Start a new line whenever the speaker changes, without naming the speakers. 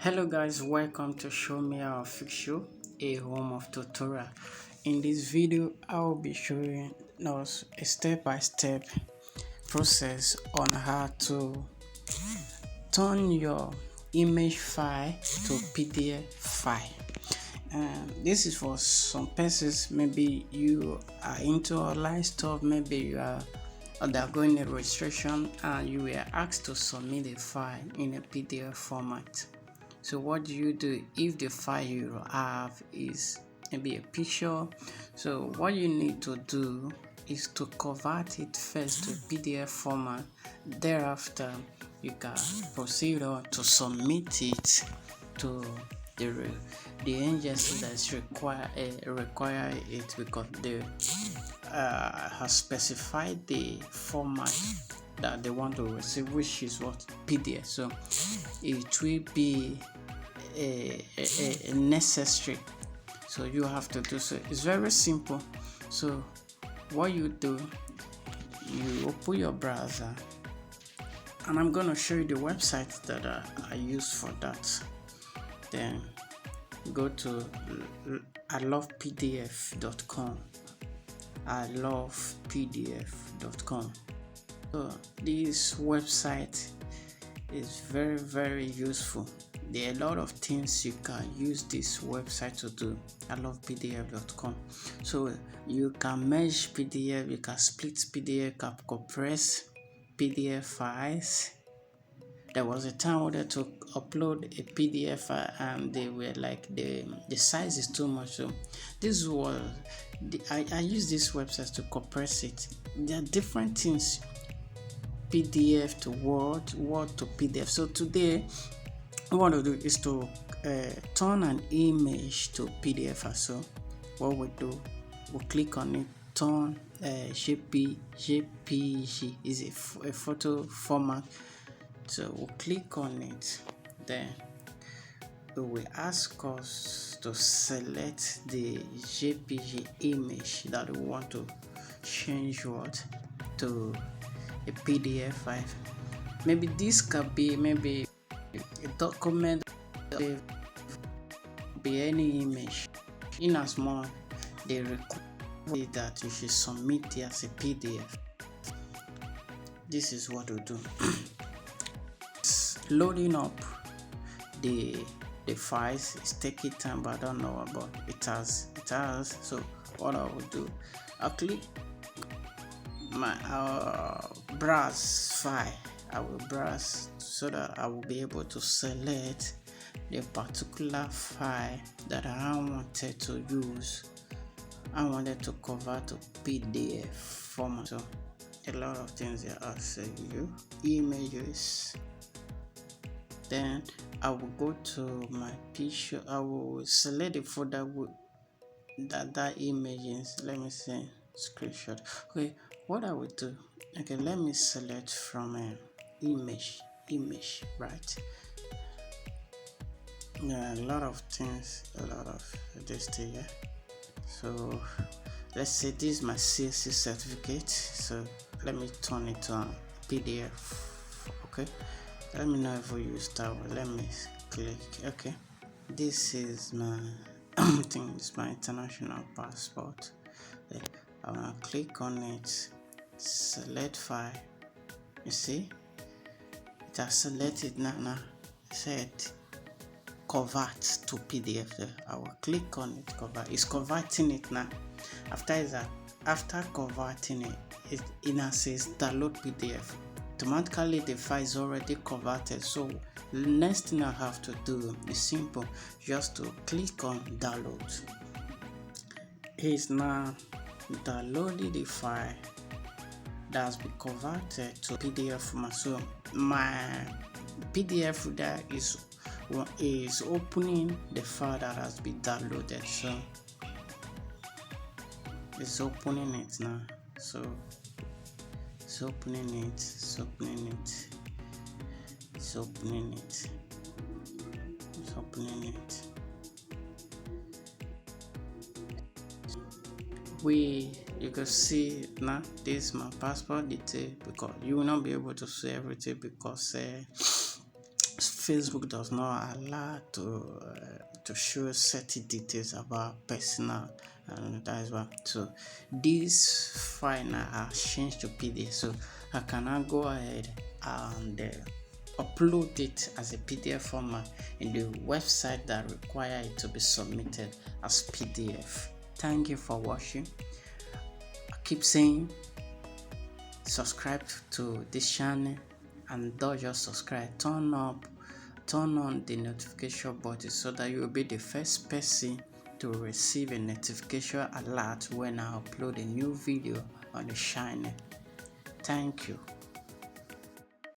Hello guys, welcome to Show Me Our Fix Show, a home of tutorial. In this video, I will be showing us a step-by-step process on how to turn your image file to PDF file. This is for some persons. Maybe you are into online stuff, maybe you are undergoing a registration and you were asked to submit a file in a PDF format. So what do you do if the file you have is maybe a picture? So what you need to do is to convert it first to PDF format. Thereafter, you can proceed on to submit it to the agency that's require it, because they has specified the format that they want to receive, which is what PDF. So it will be a necessary, so you have to do so. It's very simple. So what you do, you open your browser, and I'm going to show you the website that I use for that. Then go to ilovepdf.com. ilovepdf.com. So this website is very useful. There are a lot of things you can use this website to do. ilovepdf.com. So you can merge PDF, you can split PDF, you can compress PDF files. There was a time I wanted to upload a PDF file and they were like the size is too much. So this was I use this website to compress it. There are different things: PDF to Word, Word to PDF. So today, what I want to do is to turn an image to PDF. So what we do, we click on it, turn JPG is a photo format. So we'll click on it. Then it will ask us to select the JPG image that we want to change to a PDF file. Maybe this could be maybe a document, be any image. In as much they require that you should submit it as a PDF. This is what we do. It's loading up the files is taking time, but I don't know about it has. So what I will do, I'll click my browse file. I will browse so that I will be able to select the particular file that I wanted to use. I wanted to convert to PDF format. So a lot of things there are saying images. Then I will go to my picture. I will select the folder with that image is. Let me see screenshot. Okay, what I will do, okay, let me select from an image, right? Yeah, a lot of things, a lot of this thing, yeah. So let's say this is my CSC certificate. So let me turn it on PDF. Okay, let me know if we use that one. Let me click. Okay, this is my thing. It's my international passport. I want to click on it, select file. You see, it has selected now. Said convert to PDF. I will click on it. Convert. It's converting it now. After converting it now says download PDF. Automatically the file is already converted. So the next thing I have to do is simple, just to click on download. It's now downloading the file that has been converted to PDF format. So my PDF reader is opening the file that has been downloaded. So it's opening it now. So it's opening it. You can see now this is my passport detail, because you will not be able to see everything because it's Facebook does not allow to show certain details about personal, and that is why. So this file now has changed to PDF, so I can now go ahead and upload it as a PDF format in the website that require it to be submitted as PDF. Thank you for watching. I keep saying subscribe to this channel, and don't just subscribe, turn on the notification button so that you will be the first person to receive a notification alert when I upload a new video on the channel. Thank you.